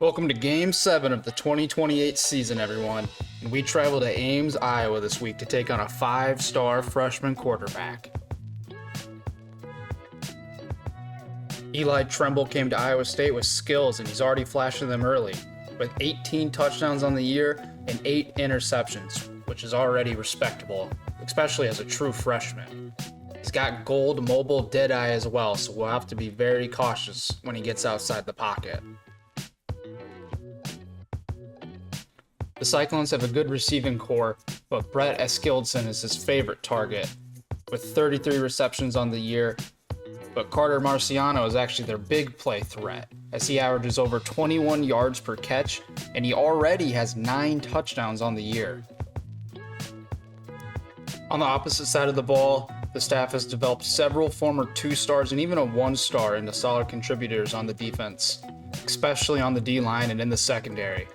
Welcome to Game 7 of the 2028 season, everyone. And we travel to Ames, Iowa this week to take on a 5-star freshman quarterback. Eli Tremble came to Iowa State with skills, and he's already flashing them early, with 18 touchdowns on the year and 8 interceptions, which is already respectable, especially as a true freshman. He's got gold mobile deadeye as well, so we'll have to be very cautious when he gets outside the pocket. The Cyclones have a good receiving core, but Brett Eskildsen is his favorite target, with 33 receptions on the year. But Carter Marciano is actually their big play threat, as he averages over 21 yards per catch, and he already has 9 touchdowns on the year. On the opposite side of the ball, the staff has developed several former 2-stars and even a 1-star into solid contributors on the defense, especially on the D-line and in the secondary.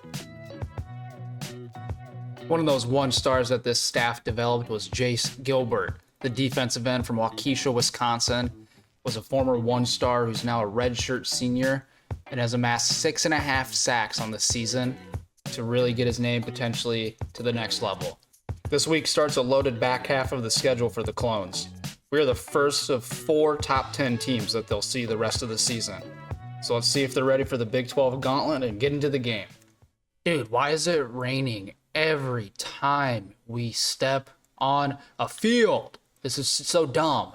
One of those 1-stars that this staff developed was Jace Gilbert, the defensive end from Waukesha, Wisconsin, was a former 1-star who's now a redshirt senior and has amassed 6.5 sacks on the season to really get his name potentially to the next level. This week starts a loaded back half of the schedule for the Clones. We are the first of 4 top 10 teams that they'll see the rest of the season. So let's see if they're ready for the Big 12 gauntlet and get into the game. Dude, why is it raining every time we step on a field? This is so dumb.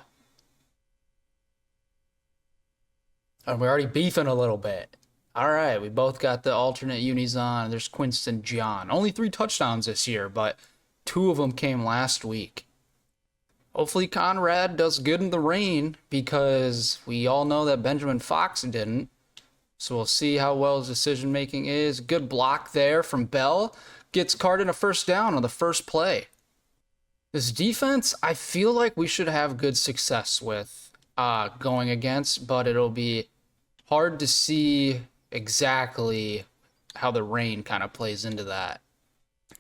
And we're already beefing a little bit. All right, we both got the alternate unis on. There's Quinston John. Only 3 touchdowns this year, but 2 of them came last week. Hopefully Conrad does good in the rain, because we all know that Benjamin Fox didn't. So we'll see how well his decision making is. Good block there from Bell. Gets Carden a first down on the first play. This defense, I feel like we should have good success with going against, but it'll be hard to see exactly how the rain kind of plays into that.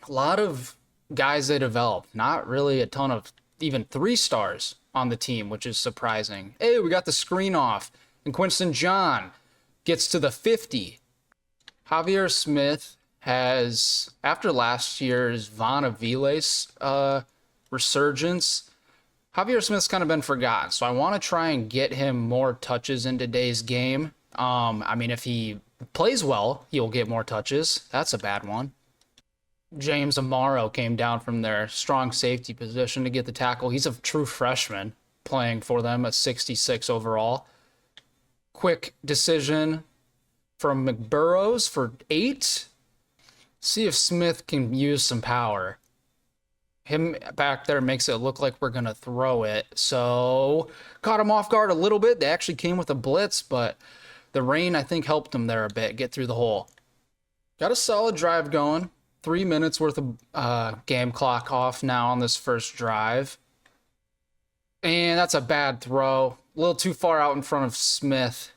A lot of guys they developed, not really a ton of even 3-stars on the team, which is surprising. Hey, we got the screen off, and Quinston John gets to the 50. Javier Smith has, after last year's Von Aviles resurgence, Javier Smith's kind of been forgotten. So I want to try and get him more touches in today's game. I mean, if he plays well, he'll get more touches. That's a bad one. James Amaro came down from their strong safety position to get the tackle. He's a true freshman playing for them at 66 overall. Quick decision from McBurrows for 8. See if Smith can use some power. Him back there makes it look like we're going to throw it. So caught him off guard a little bit. They actually came with a blitz, but the rain, I think, helped them there a bit, get through the hole. Got a solid drive going. 3 minutes worth of game clock off now on this first drive. And that's a bad throw. A little too far out in front of Smith.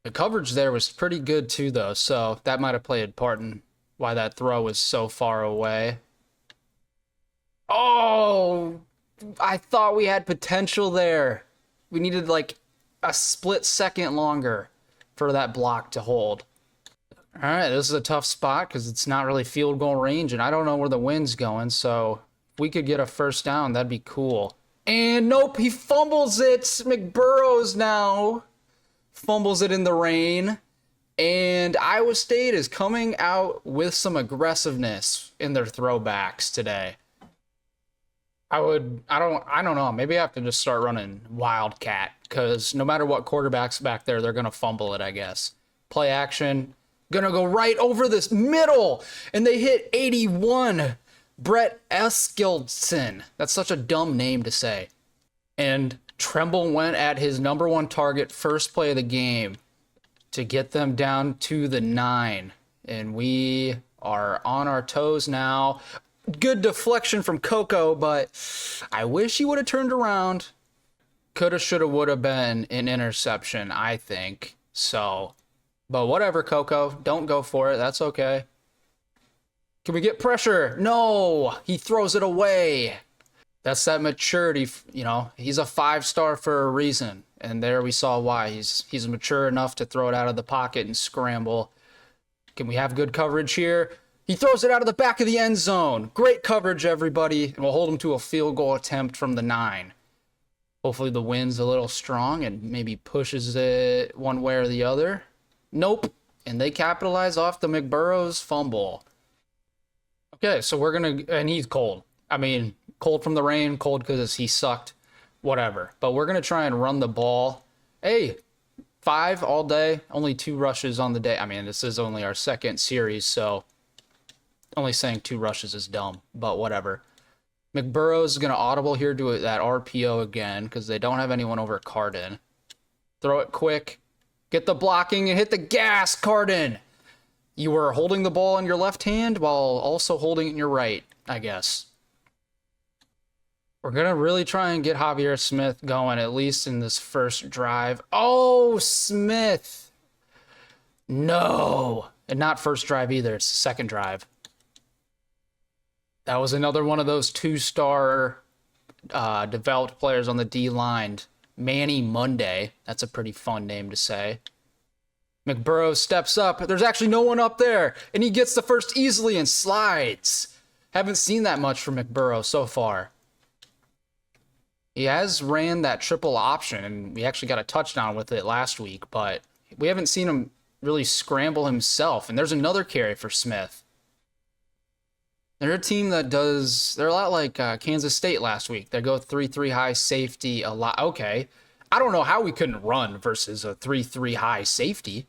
The coverage there was pretty good too, though, so that might have played a part in why that throw was so far away. Oh, I thought we had potential there. We needed like a split second longer for that block to hold. All right, this is a tough spot because it's not really field goal range, and I don't know where the wind's going, so if we could get a first down, that'd be cool. And nope, he fumbles it. McBurrows now fumbles it in the rain. And Iowa State is coming out with some aggressiveness in their throwbacks today. I don't know. Maybe I have to just start running Wildcat, because no matter what quarterback's back there, they're going to fumble it, I guess. Play action. Going to go right over this middle. And they hit 81. Brett Eskildsen. That's such a dumb name to say. And Tremble went at his number 1 target first play of the game to get them down to the 9. And we are on our toes now. Good deflection from Coco, but I wish he would have turned around. Coulda, shoulda, woulda been an interception, I think. So, but whatever, Coco. Don't go for it. That's okay. Can we get pressure? No! He throws it away. That's that maturity, you know. He's a 5-star for a reason. And there we saw why. He's mature enough to throw it out of the pocket and scramble. Can we have good coverage here? He throws it out of the back of the end zone. Great coverage, everybody. And we'll hold him to a field goal attempt from the 9. Hopefully the wind's a little strong and maybe pushes it one way or the other. Nope. And they capitalize off the McBurrows fumble. Okay, so we're going to... And he's cold. I mean, cold from the rain, cold because he sucked. Whatever. But we're going to try and run the ball. Hey, 5 all day. Only 2 rushes on the day. I mean, this is only our second series, so... Only saying 2 rushes is dumb, but whatever. McBurrows is going to audible here to that RPO again because they don't have anyone over Cardin. Throw it quick. Get the blocking and hit the gas, Cardin. You were holding the ball in your left hand while also holding it in your right, I guess. We're going to really try and get Javier Smith going, at least in this first drive. Oh, Smith. No. And not first drive either. It's the second drive. That was another one of those 2-star developed players on the D-line. Manny Monday. That's a pretty fun name to say. McBurrows steps up. There's actually no one up there. And he gets the first easily and slides. Haven't seen that much from McBurrows so far. He has ran that triple option, and we actually got a touchdown with it last week, but we haven't seen him really scramble himself. And there's another carry for Smith. They're a team that does... They're a lot like Kansas State last week. They go 3-3 high safety a lot. Okay. I don't know how we couldn't run versus a 3-3 high safety.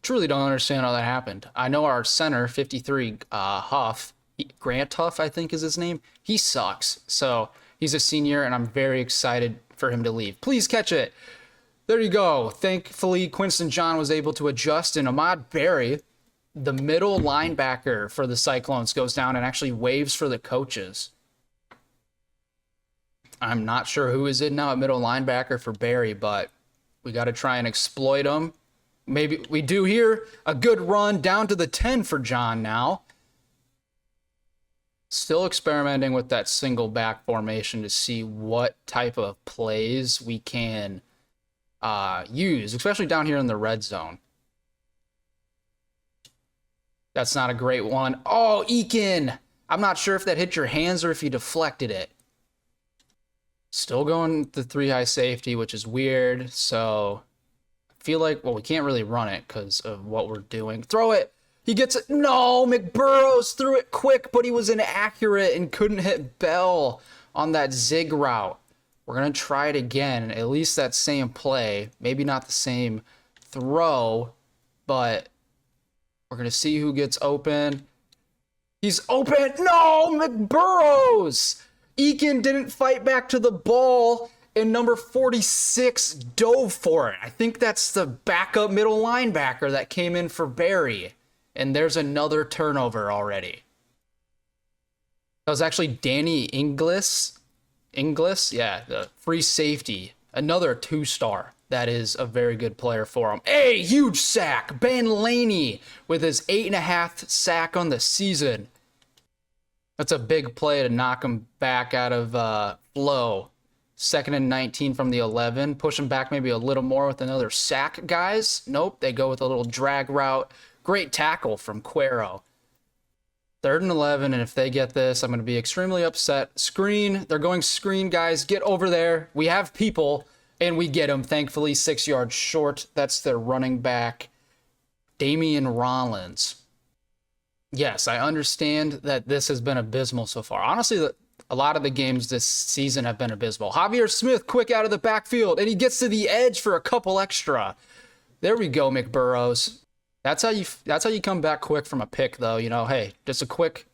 Truly don't understand how that happened. I know our center, 53, Huff, Grant Huff, I think is his name. He sucks. So he's a senior, and I'm very excited for him to leave. Please catch it. There you go. Thankfully, Quinston John was able to adjust, and Ahmad Berry, the middle linebacker for the Cyclones, goes down and actually waves for the coaches. I'm not sure who is in now at middle linebacker for Barry, but we got to try and exploit him. Maybe we do here. A good run down to the 10 for John now. Still experimenting with that single back formation to see what type of plays we can use, especially down here in the red zone. That's not a great one. Oh, Eakin! I'm not sure if that hit your hands or if you deflected it. Still going the 3 high safety, which is weird. So I feel like, well, we can't really run it because of what we're doing. Throw it. He gets it. No, McBurrows threw it quick, but he was inaccurate and couldn't hit Bell on that zig route. We're going to try it again. At least that same play. Maybe not the same throw, but... We're going to see who gets open. He's open. No, McBurrows. Eakin didn't fight back to the ball, and number 46 dove for it. I think that's the backup middle linebacker that came in for Barry. And there's another turnover already. That was actually Danny Inglis. Yeah, the free safety. Another 2-star. That is a very good player for him. Hey, huge sack. Ben Laney with his 8.5 sack on the season. That's a big play to knock him back out of flow. 2nd and 19 from the 11. Push him back maybe a little more with another sack, guys. Nope, they go with a little drag route. Great tackle from Cuero. 3rd and 11, and if they get this, I'm going to be extremely upset. Screen. They're going screen, guys. Get over there. We have people. And we get him, thankfully, 6 yards short. That's their running back, Damian Rollins. Yes, I understand that this has been abysmal so far. Honestly, a lot of the games this season have been abysmal. Javier Smith, quick out of the backfield, and he gets to the edge for a couple extra. There we go, McBurrows. That's how you come back quick from a pick, though. You know, hey, just a quick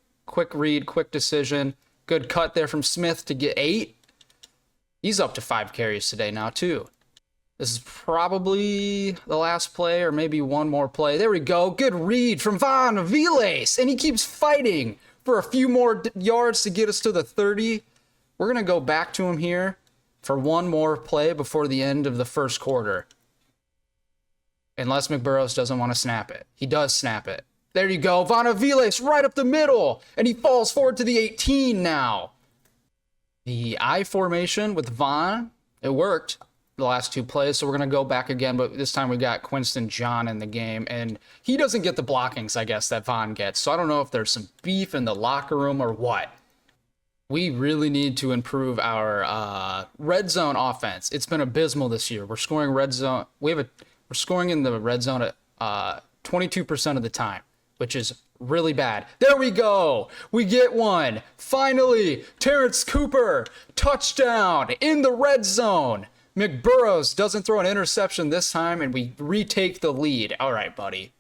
read, quick decision. Good cut there from Smith to get 8. He's up to 5 carries today now, too. This is probably the last play or maybe one more play. There we go. Good read from Van Viles. And he keeps fighting for a few more yards to get us to the 30. We're going to go back to him here for one more play before the end of the first quarter. Unless McBurrows doesn't want to snap it. He does snap it. There you go. Van Viles right up the middle. And he falls forward to the 18 now. The I formation with Vaughn, it worked. the last two plays, so we're going to go back again, but this time we got Quinston John in the game, and he doesn't get the blockings, I guess, that Vaughn gets, so I don't know if there's some beef in the locker room or what. We really need to improve our red zone offense. It's been abysmal this year. We're scoring red zone. We're scoring in the red zone at 22% of the time, which is really bad. There we go. We get one. Finally, Terrence Cooper, touchdown in the red zone. McBurrows doesn't throw an interception this time, and we retake the lead. All right, buddy.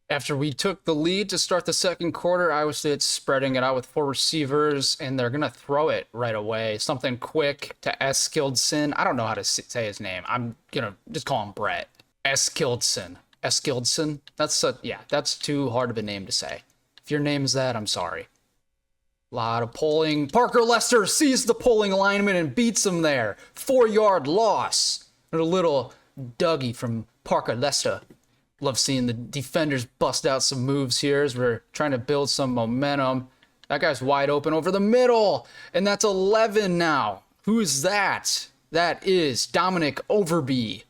After we took the lead to start the second quarter, Iowa State's spreading it out with 4 receivers, and they're going to throw it right away. Something quick to Eskildson. I don't know how to say his name. I'm going to just call him Brett. Eskildson. That's too hard of a name to say. If your name's that, I'm sorry. A lot of pulling. Parker Lester sees the pulling lineman and beats him there. 4-yard loss. And a little Dougie from Parker Lester. Love seeing the defenders bust out some moves here as we're trying to build some momentum. That guy's wide open over the middle. And that's 11 now. Who is that? That is Dominic Overby.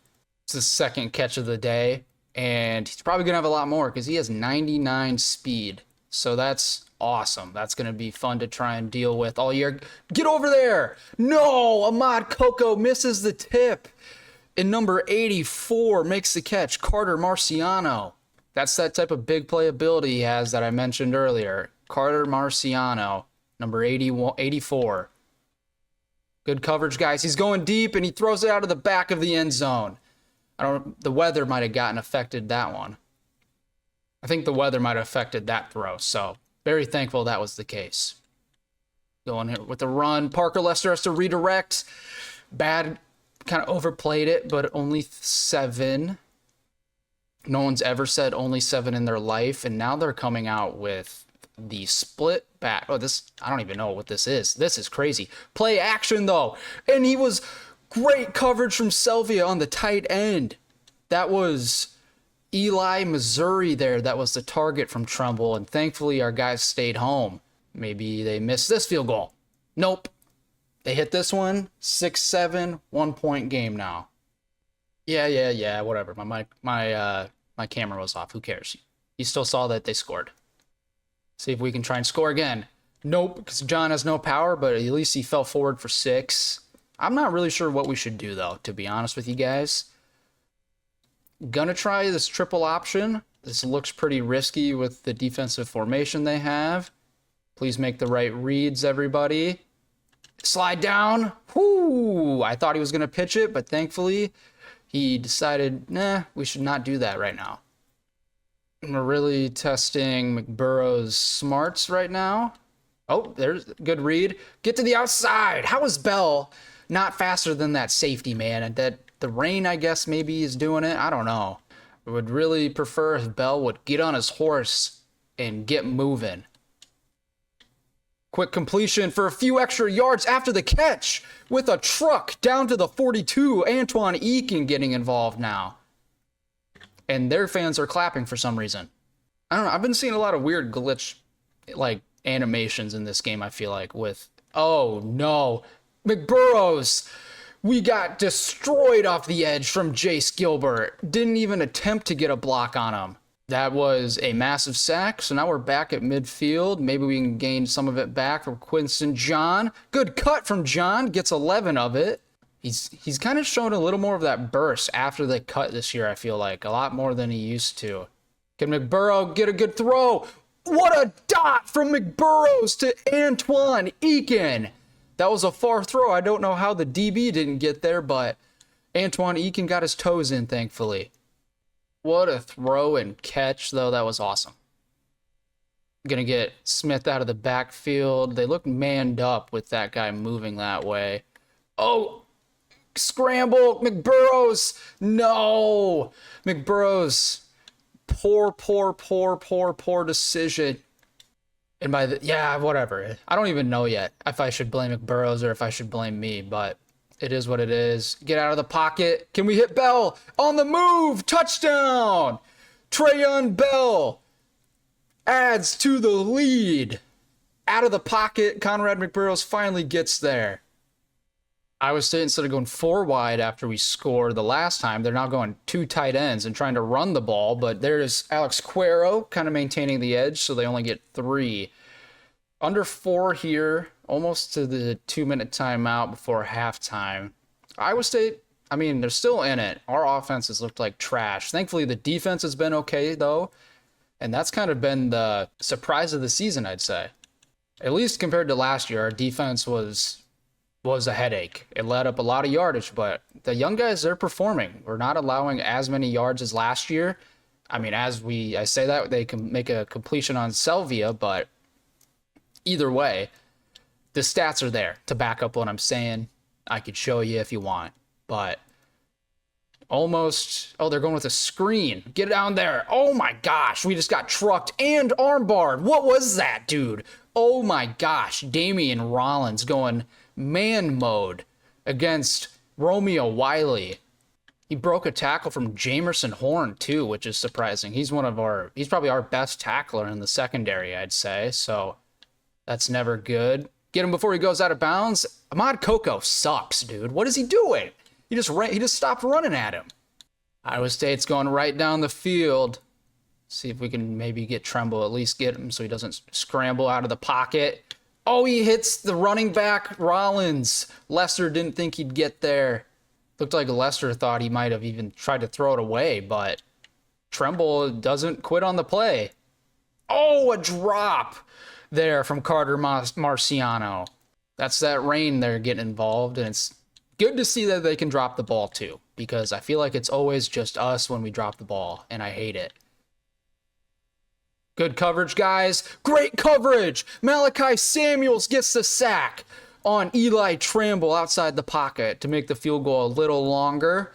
It's the second catch of the day. And he's probably going to have a lot more because he has 99 speed. So that's awesome. That's going to be fun to try and deal with all year. Get over there. No, Ahmad Coco misses the tip. And number 84 makes the catch, Carter Marciano. That's that type of big playability he has that I mentioned earlier. Carter Marciano, number 84. Good coverage, guys. He's going deep, and he throws it out of the back of the end zone. The weather might have gotten affected that one. I think the weather might have affected that throw, so very thankful that was the case. Going here with the run. Parker Lester has to redirect. Bad. Kind of overplayed it, but only 7. No one's ever said only 7 in their life, and now they're coming out with the split back. Oh, this, I don't even know what this is. This is crazy. Play action, though, and he was great coverage from Selvia on the tight end. That was Eli, Missouri there. That was the target from Tremble, and thankfully our guys stayed home. Maybe they missed this field goal. Nope. They hit this one, 6-7, 1-point game now. Yeah, whatever. My camera was off. Who cares? You still saw that they scored. See if we can try and score again. Nope, because John has no power, but at least he fell forward for 6. I'm not really sure what we should do, though, to be honest with you guys. Gonna try this triple option. This looks pretty risky with the defensive formation they have. Please make the right reads, everybody. Slide down. Whoo! I thought he was going to pitch it, but thankfully he decided, nah, we should not do that right now. And we're really testing McBurrow's smarts right now. Oh, there's a good read. Get to the outside. How is Bell not faster than that safety, man? And that the rain, I guess, maybe is doing it. I don't know. I would really prefer if Bell would get on his horse and get moving. Quick completion for a few extra yards after the catch with a truck down to the 42. Antoine Eakin getting involved now. And their fans are clapping for some reason. I don't know. I've been seeing a lot of weird glitch, like, animations in this game, I feel like, with... Oh, no. McBurrows! We got destroyed off the edge from Jace Gilbert. Didn't even attempt to get a block on him. That was a massive sack, so now we're back at midfield. Maybe we can gain some of it back from Quinston John. Good cut from John, gets 11 of it. He's kind of shown a little more of that burst after the cut this year, I feel like. A lot more than he used to. Can McBurrow get a good throw? What a dot from McBurrows to Antoine Eakin. That was a far throw. I don't know how the DB didn't get there, but Antoine Eakin got his toes in, thankfully. What a throw and catch, though. That was awesome. Gonna get Smith out of the backfield. They look manned up with that guy moving that way. Oh, scramble. McBurrows. No. McBurrows. Poor decision. And by the, yeah, whatever. I don't even know yet if I should blame McBurrows or if I should blame me, but it is what it is. Get out of the pocket. Can we hit Bell? On the move. Touchdown. Trayon Bell adds to the lead. Out of the pocket. Conrad McBurrows finally gets there. Iowa State, instead of going 4 wide after we scored the last time, they're now going 2 tight ends and trying to run the ball. But there's Alex Cuero kind of maintaining the edge, so they only get 3. Under 4 here, almost to the 2-minute timeout before halftime. Iowa State, I mean, they're still in it. Our offense has looked like trash. Thankfully, the defense has been okay, though. And that's kind of been the surprise of the season, I'd say. At least compared to last year, our defense was a headache. It led up a lot of yardage, but the young guys, they're performing. We're not allowing as many yards as last year. I mean, I say that, they can make a completion on Selvia, but either way, the stats are there to back up what I'm saying. I could show you if you want, but almost, oh, they're going with a screen. Get down there. Oh my gosh, we just got trucked and armbarred. What was that, dude? Oh my gosh, Damian Rollins going man mode against Romeo Wiley. He broke a tackle from Jamerson Horn too, which is surprising. He's probably our best tackler in the secondary, I'd say. So that's never good. Get him before he goes out of bounds. Ahmad Coco sucks, dude. What is he doing? He just stopped running at him. Iowa State's going right down the field. See if we can maybe get Tremble, at least get him so he doesn't scramble out of the pocket. Oh, he hits the running back, Rollins. Lester didn't think he'd get there. Looked like Lester thought he might have even tried to throw it away, but Tremble doesn't quit on the play. Oh, a drop there from Carter Marciano. That's that rain they're getting involved, and it's good to see that they can drop the ball too, because I feel like it's always just us when we drop the ball, and I hate it. Good coverage, guys. Great coverage. Malachi Samuels gets the sack on Eli Tremble outside the pocket to make the field goal a little longer.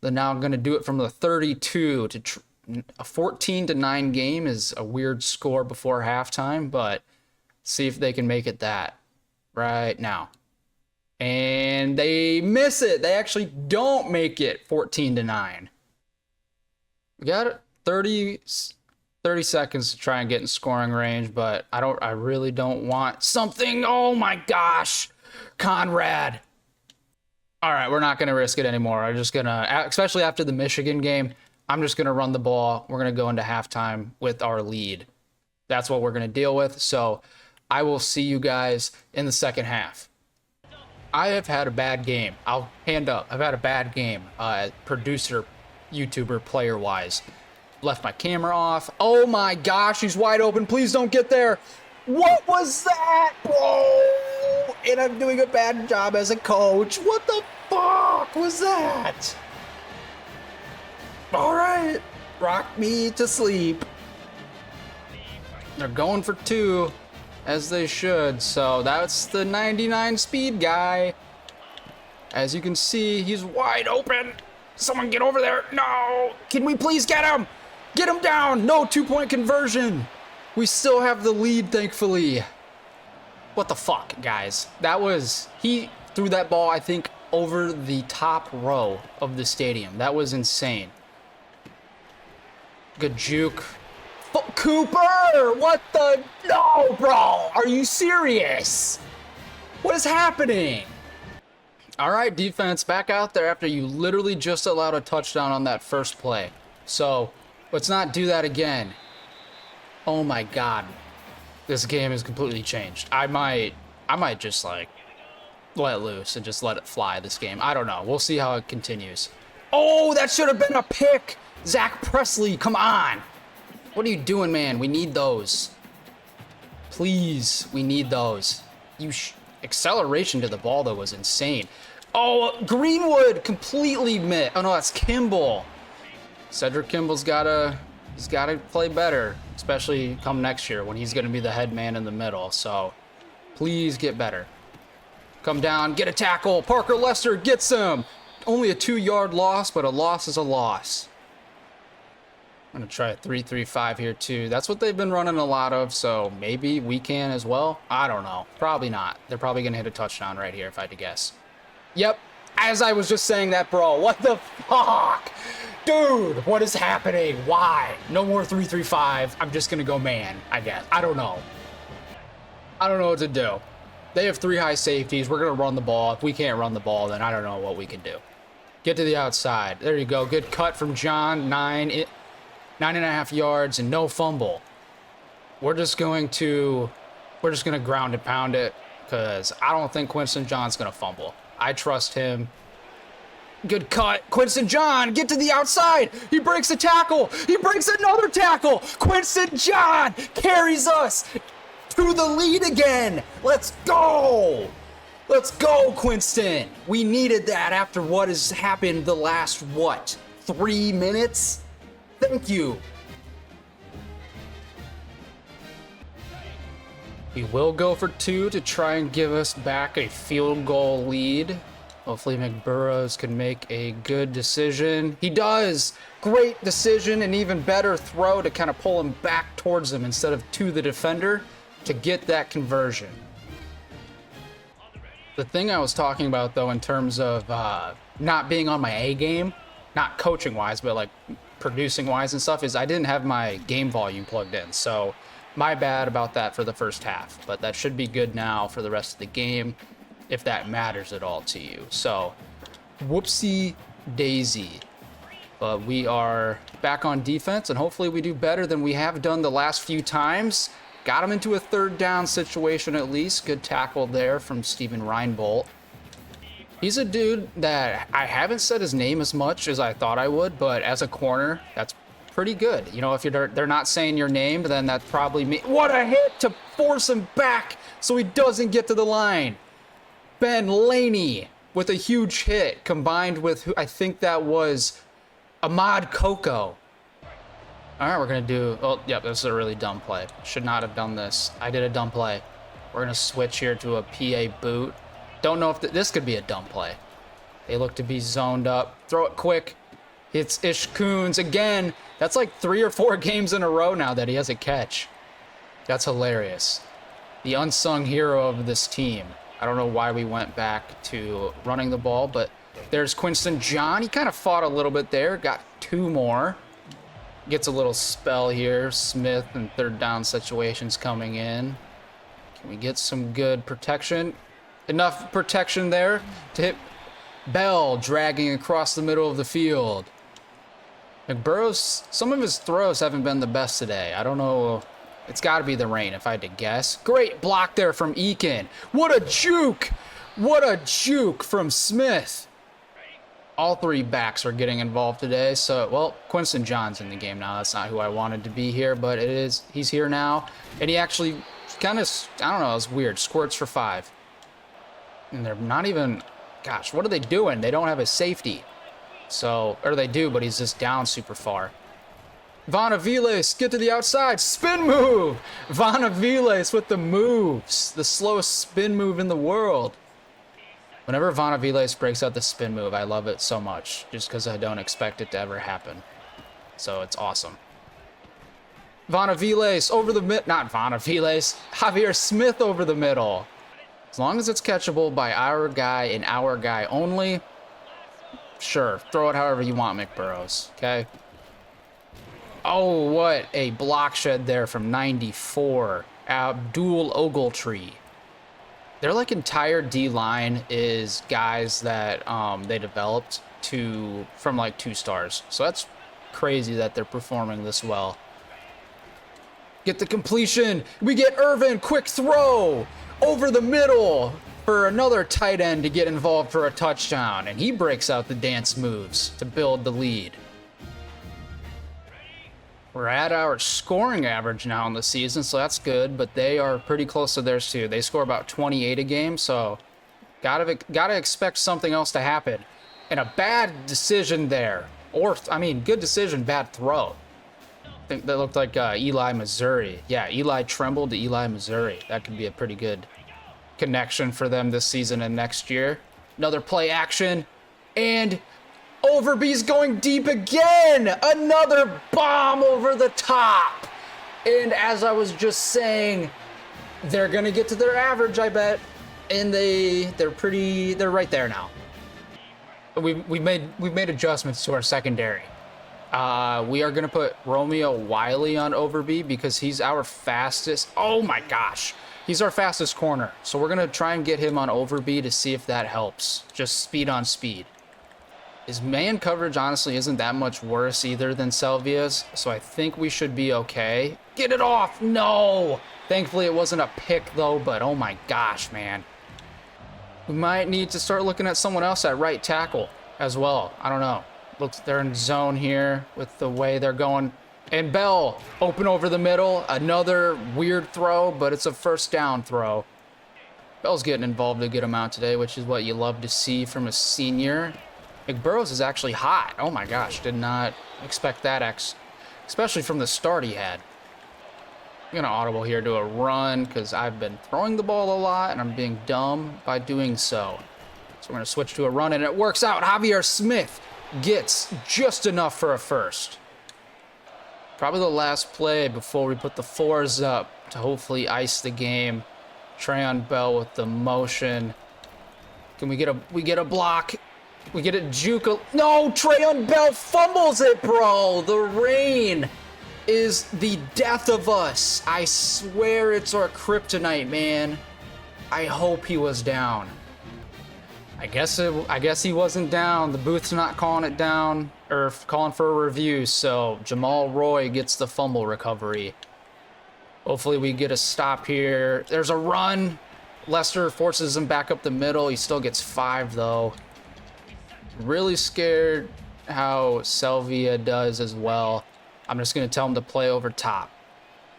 They're now going to do it from the 32 to a 14-9 game is a weird score before halftime, but see if they can make it that right now. And they miss it. They actually don't make it 14-9. We got it. 30 seconds to try and get in scoring range, but I really don't want something. Oh my gosh, Conrad. All right, we're not going to risk it anymore. I'm just going to, especially after the Michigan game, I'm just going to run the ball. We're going to go into halftime with our lead. That's what we're going to deal with. So I will see you guys in the second half. I have had a bad game. I'll hand up. I've had a bad game, producer, YouTuber, player-wise. Left my camera off. Oh my gosh, he's wide open. Please don't get there. What was that, bro? And I'm doing a bad job as a coach. What the fuck was that? All right, rock me to sleep. They're going for 2, as they should. So that's the 99 speed guy. As you can see, he's wide open. Someone get over there. No, can we please get him? Get him down! No 2-point conversion! We still have the lead, thankfully. What the fuck, guys? He threw that ball, I think, over the top row of the stadium. That was insane. Good juke. Cooper! What the? No, bro! Are you serious? What is happening? All right, defense, back out there after you literally just allowed a touchdown on that first play. So let's not do that again. Oh my God. This game has completely changed. I might just like let loose and just let it fly this game. I don't know. We'll see how it continues. Oh, that should have been a pick. Zach Presley, come on. What are you doing, man? We need those. Please, we need those. Acceleration to the ball, though, was insane. Oh, Greenwood completely missed. Oh, no, that's Kimball. Cedric Kimball's he's gotta play better, especially come next year when he's gonna be the head man in the middle. So please get better. Come down, get a tackle. Parker Lester gets him. Only a 2-yard loss, but a loss is a loss. I'm gonna try a 3-3-5 here too. That's what they've been running a lot of, so maybe we can as well. I don't know. Probably not. They're probably gonna hit a touchdown right here if I had to guess. Yep. As I was just saying that, bro. What the fuck? Dude, what is happening? Why? No more 3-3-5. I'm just gonna go man, I guess. I don't know. I don't know what to do. They have 3 high safeties. We're going to run the ball. If we can't run the ball, then I don't know what we can do. Get to the outside. There you go. Good cut from John. 9.5 yards and no fumble. We're just going to ground and pound it because I don't think Quinton John's going to fumble. I trust him. Good cut. Quinton John, get to the outside. He breaks a tackle. He breaks another tackle. Quinton John carries us to the lead again. Let's go. Let's go, Quinton. We needed that after what has happened the last, 3 minutes? Thank you. We will go for 2 to try and give us back a field goal lead. Hopefully McBurrows can make a good decision. He does! Great decision, and even better throw to kind of pull him back towards him instead of to the defender to get that conversion. The thing I was talking about, though, in terms of not being on my A game, not coaching-wise, but like producing-wise and stuff, is I didn't have my game volume plugged in. So my bad about that for the first half, but that should be good now for the rest of the game, if that matters at all to you. So, whoopsie daisy. But we are back on defense, and hopefully we do better than we have done the last few times. Got him into a 3rd down situation at least. Good tackle there from Steven Reinbolt. He's a dude that I haven't said his name as much as I thought I would, but as a corner, that's pretty good. You know, if they're not saying your name, then that probably means... What a hit to force him back so he doesn't get to the line. Ben Laney with a huge hit combined with, I think that was Ahmad Coco. All right, we're going to do... Oh, yep, this is a really dumb play. Should not have done this. I did a dumb play. We're going to switch here to a PA boot. Don't know if this could be a dumb play. They look to be zoned up. Throw it quick. It's Ish Coons again. That's like 3 or 4 games in a row now that he has a catch. That's hilarious. The unsung hero of this team. I don't know why we went back to running the ball, but there's Quinton John. He kind of fought a little bit there. Got 2 more. Gets a little spell here. Smith and 3rd down situations coming in. Can we get some good protection? Enough protection there to hit Bell dragging across the middle of the field. McBurrows, some of his throws haven't been the best today. I don't know. It's got to be the rain if I had to guess. Great block there from Eakin. What a juke! What a juke from Smith. All 3 backs are getting involved today. So, well, Quinton John's in the game now. That's not who I wanted to be here, but it is. He's here now. And he actually kind of, I don't know, it's weird. Squirts for 5. And they're not even, gosh, what are they doing? They don't have a safety. So, or they do, but he's just down super far. Vanaviles, get to the outside. Spin move. Vanaviles with the moves. The slowest spin move in the world. Whenever Vanaviles breaks out the spin move, I love it so much. Just because I don't expect it to ever happen. So it's awesome. Vanaviles over the mid... Not Vanaviles. Javier Smith over the middle. As long as it's catchable by our guy and our guy only, sure, throw it however you want, McBurrows, okay? Oh, what a block shed there from 94. Abdul Ogletree. Their like entire D-line is guys that they developed from like 2 stars. So that's crazy that they're performing this well. Get the completion. We get Irvin, quick throw over the middle for another tight end to get involved for a touchdown. And he breaks out the dance moves to build the lead. We're at our scoring average now in the season, so that's good, but they are pretty close to theirs too. They score about 28 a game, so gotta expect something else to happen. And a bad decision there. Or, I mean, good decision, bad throw. I think that looked like Eli, Missouri. Yeah, Eli Tremble to Eli, Missouri. That could be a pretty good connection for them this season and next year. Another play action, and Overby's going deep again. Another bomb over the top. And as I was just saying, they're going to get to their average, I bet. And they're right there now. We've made adjustments to our secondary. We are going to put Romeo Wiley on Overby because he's our fastest. Oh my gosh. He's our fastest corner, so we're going to try and get him on overbee to see if that helps. Just speed on speed. His man coverage, honestly, isn't that much worse either than Salvia's, so I think we should be okay. Get it off! No! Thankfully, it wasn't a pick, though, but oh my gosh, man. We might need to start looking at someone else at right tackle as well. I don't know. Looks they're in zone here with the way they're going. And Bell, open over the middle. Another weird throw, but it's a first down throw. Bell's getting involved a good amount today, which is what you love to see from a senior. McBurrows is actually hot. Oh my gosh, did not expect that, especially from the start he had. I'm going to audible here to a run because I've been throwing the ball a lot and I'm being dumb by doing so. So we're going to switch to a run and it works out. Javier Smith gets just enough for a first. Probably the last play before we put the fours up to hopefully ice the game. Trayon Bell with the motion. Can we get a block? We get a juke. No, Trayon Bell fumbles it, bro. The rain is the death of us. I swear it's our kryptonite, man. I hope he was down. I guess he wasn't down. The booth's not calling it down or calling for a review, so Jamal Roy gets the fumble recovery. Hopefully we get a stop here. There's a run. Lester forces him back up the middle. He still gets 5 though. Really scared how Salvia does as well. I'm just going to tell him to play over top.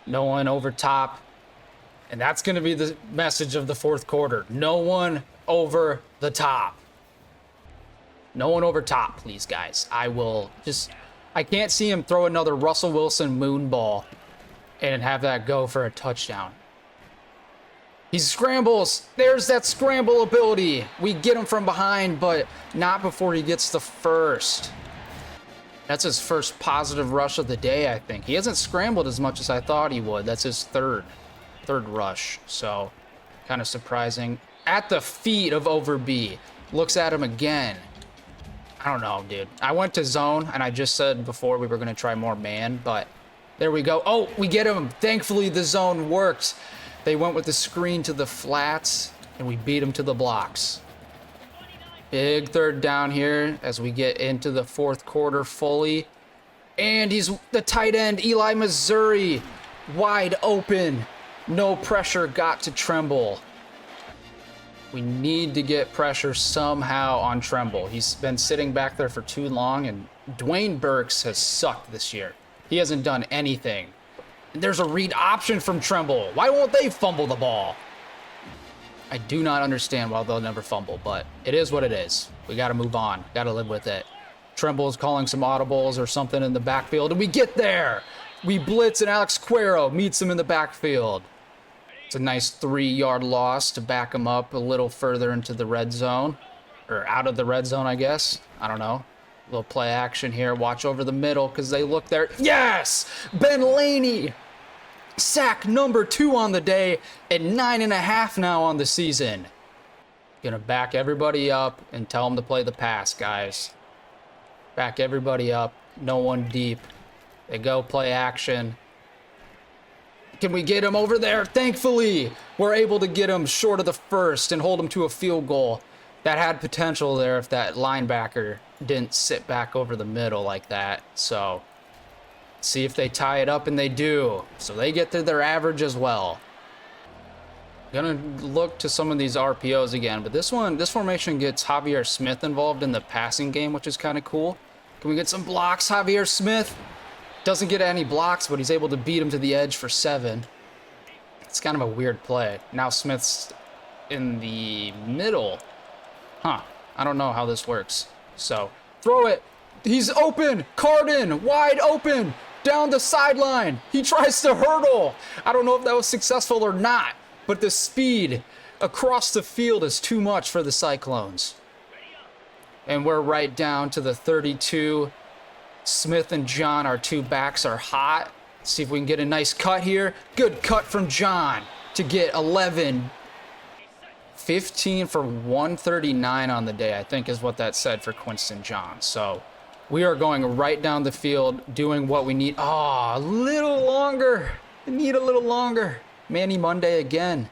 No one over top. And that's going to be the message of the fourth quarter. No one over the top. No one over top, please, guys. I can't see him throw another Russell Wilson moon ball and have that go for a touchdown. He scrambles. There's that scramble ability. We get him from behind, but not before he gets the first. That's his first positive rush of the day, I think. He hasn't scrambled as much as I thought he would. That's his third rush, so kind of surprising. At the feet of Overbee. Looks at him again. I don't know, dude. I went to zone, and I just said before we were going to try more man, but there we go. Oh, we get him. Thankfully, the zone works. They went with the screen to the flats, and we beat him to the blocks. Big third down here as we get into the fourth quarter fully. And he's the tight end, Eli Missouri, wide open. No pressure got to Tremble. We need to get pressure somehow on Tremble. He's been sitting back there for too long, and Dwayne Burks has sucked this year. He hasn't done anything. There's a read option from Tremble. Why won't they fumble the ball? I do not understand why they'll never fumble, but it is what it is. We got to move on. Got to live with it. Tremble is calling some audibles or something in the backfield, and we get there. We blitz, and Alex Cuero meets him in the backfield. It's a nice 3-yard loss to back him up a little further into the red zone, or out of the red zone, I guess. I don't know. A little play action here. Watch over the middle because they look there. Yes! Ben Laney! Sack number 2 on the day and 9.5 now on the season. Gonna back everybody up and tell them to play the pass, guys. Back everybody up. No one deep. They go play action. Can we get him over there? Thankfully, we're able to get him short of the first and hold him to a field goal. That had potential there if that linebacker didn't sit back over the middle like that. So, see if they tie it up, and they do. So they get to their average as well. Gonna look to some of these RPOs again, but this formation gets Javier Smith involved in the passing game, which is kind of cool. Can we get some blocks? Javier Smith doesn't get any blocks, but he's able to beat him to the edge for 7. It's kind of a weird play. Now Smith's in the middle. Huh. I don't know how this works. So, throw it. He's open. Carden, wide open. Down the sideline. He tries to hurdle. I don't know if that was successful or not, but the speed across the field is too much for the Cyclones. And we're right down to the 32. Smith and John, our 2 backs, are hot. Let's see if we can get a nice cut here. Good cut from John to get 11. 15 for 139 on the day, I think is what that said for Quinston John. So we are going right down the field, doing what we need. Oh, a little longer. We need a little longer. Manny Monday again.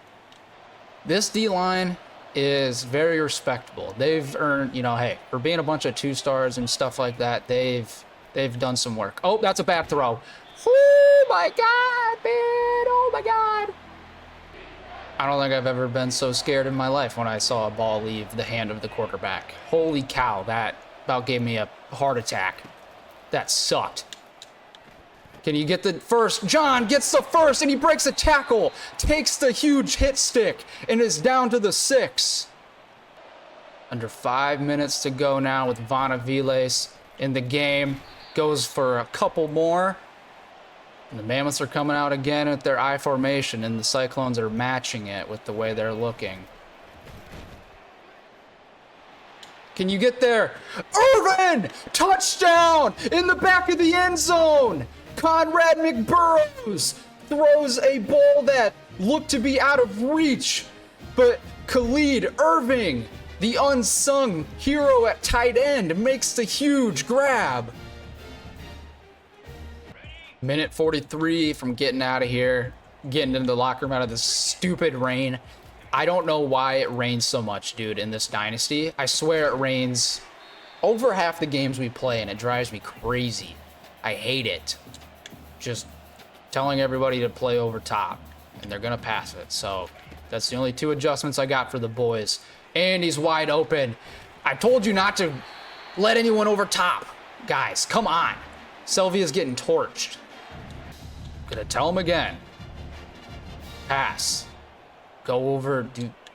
This D-line is very respectable. They've earned, you know, hey, for being a bunch of 2-stars and stuff like that, they've done some work. Oh, that's a bad throw. Oh my God, man. Oh my God. I don't think I've ever been so scared in my life when I saw a ball leave the hand of the quarterback. Holy cow, that about gave me a heart attack. That sucked. Can you get the first? John gets the first, and he breaks a tackle, takes the huge hit stick, and is down to the 6. Under 5 minutes to go now with Vanaviles in the game. Goes for a couple more. And the Mammoths are coming out again at their I formation, and the Cyclones are matching it with the way they're looking. Can you get there? Irvin! Touchdown! In the back of the end zone! Conrad McBurrows throws a ball that looked to be out of reach, but Khalid Irving, the unsung hero at tight end, makes the huge grab. Minute 43 from getting out of here, getting into the locker room out of this stupid rain. I don't know why it rains so much, dude, in this Dynasty. I swear it rains over half the games we play, and it drives me crazy. I hate it. Just telling everybody to play over top, and they're going to pass it. So that's the only 2 adjustments I got for the boys. And he's wide open. I told you not to let anyone over top. Guys, come on. Sylvia's getting torched. Gonna tell him again. Pass. Go over,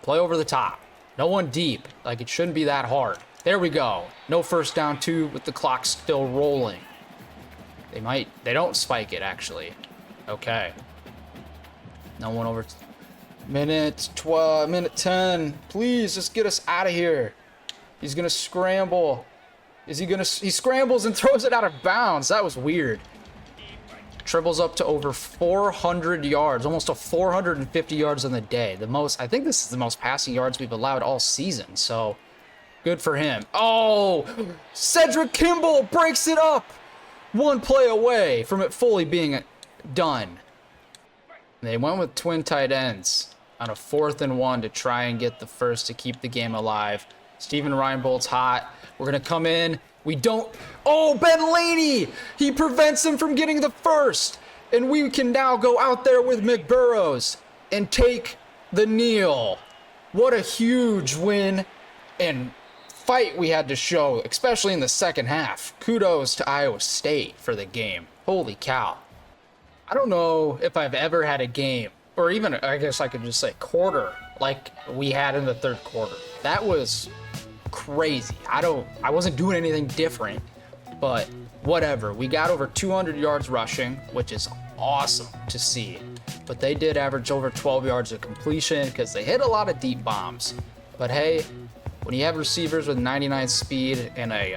play over the top. No one deep. Like, it shouldn't be that hard. There we go. No first down 2 with the clock still rolling. They don't spike it, actually. Okay. No one over. Minute 12, minute 10. Please, just get us out of here. He's gonna scramble. Is he gonna, he scrambles and throws it out of bounds. That was weird. Triples up to over 400 yards, almost to 450 yards on the day. The most, I think this is the most passing yards we've allowed all season, so good for him. Oh, Cedric Kimball breaks it up. 1 play away from it fully being done. They went with twin tight ends on a 4th and 1 to try and get the first to keep the game alive. Steven Reinbold's hot. We're going to come in. We don't. Oh, Ben Laney! He prevents him from getting the first. And we can now go out there with McBurrows and take the kneel. What a huge win and fight we had to show, especially in the second half. Kudos to Iowa State for the game. Holy cow. I don't know if I've ever had a game, or even, I guess I could just say quarter, like we had in the 3rd quarter. That was crazy. I wasn't doing anything different, but whatever. We got over 200 yards rushing, which is awesome to see. But they did average over 12 yards of completion because they hit a lot of deep bombs. But hey, when you have receivers with 99 speed and a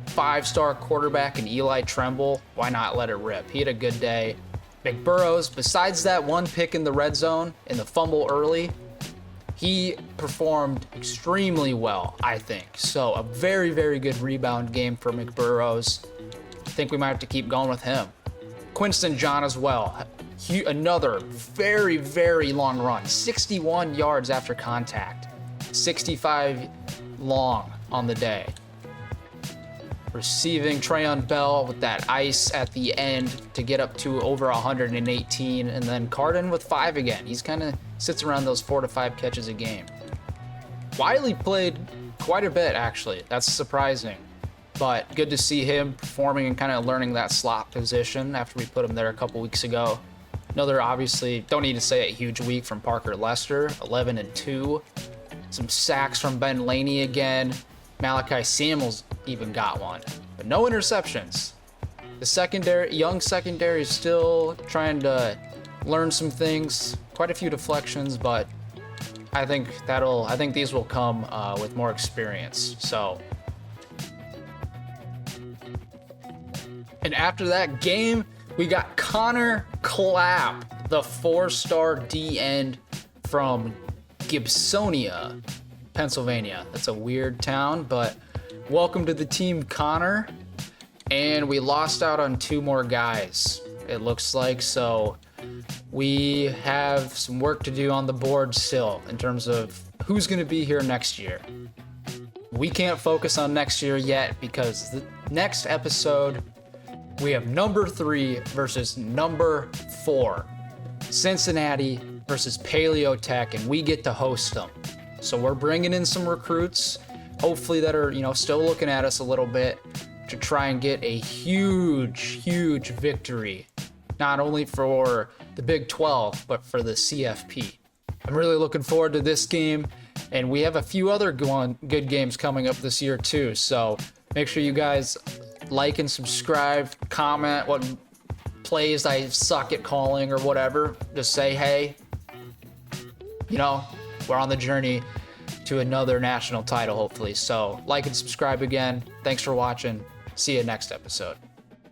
5-star quarterback in Eli Tremble, why not let it rip? He had a good day. McBurrows, besides that 1 pick in the red zone and the fumble early, he performed extremely well, I think. So a very, very good rebound game for McBurrows. I think we might have to keep going with him. Quinston John as well. Another very, very long run. 61 yards after contact. 65 long on the day. Receiving Trayon Bell with that ice at the end to get up to over 118. And then Carden with 5 again. He's kind of sits around those 4 to 5 catches a game. Wiley played quite a bit, actually. That's surprising. But good to see him performing and kind of learning that slot position after we put him there a couple weeks ago. Another, obviously, don't need to say a huge week from Parker Lester, 11 and 2. Some sacks from Ben Laney again. Malachi Samuels even got one, but no interceptions. The secondary, young secondary, is still trying to learn some things. Quite a few deflections, but I think these will come with more experience. So, and after that game, we got Connor Clapp, the 4-star D end from Gibsonia, Pennsylvania. That's a weird town, but welcome to the team, Connor. And we lost out on 2 more guys, it looks like. So we have some work to do on the board still in terms of who's going to be here next year. We can't focus on next year yet because the next episode, we have number 3 versus number 4. Cincinnati versus Paleo Tech, and we get to host them. So we're bringing in some recruits, hopefully that are, still looking at us a little bit to try and get a huge victory, not only for the Big 12, but for the CFP. I'm really looking forward to this game, and we have a few other good games coming up this year too. So make sure you guys like and subscribe, comment what plays I suck at calling or whatever. Just say, hey, we're on the journey to another national title, hopefully. So like and subscribe again. Thanks for watching. See you next episode.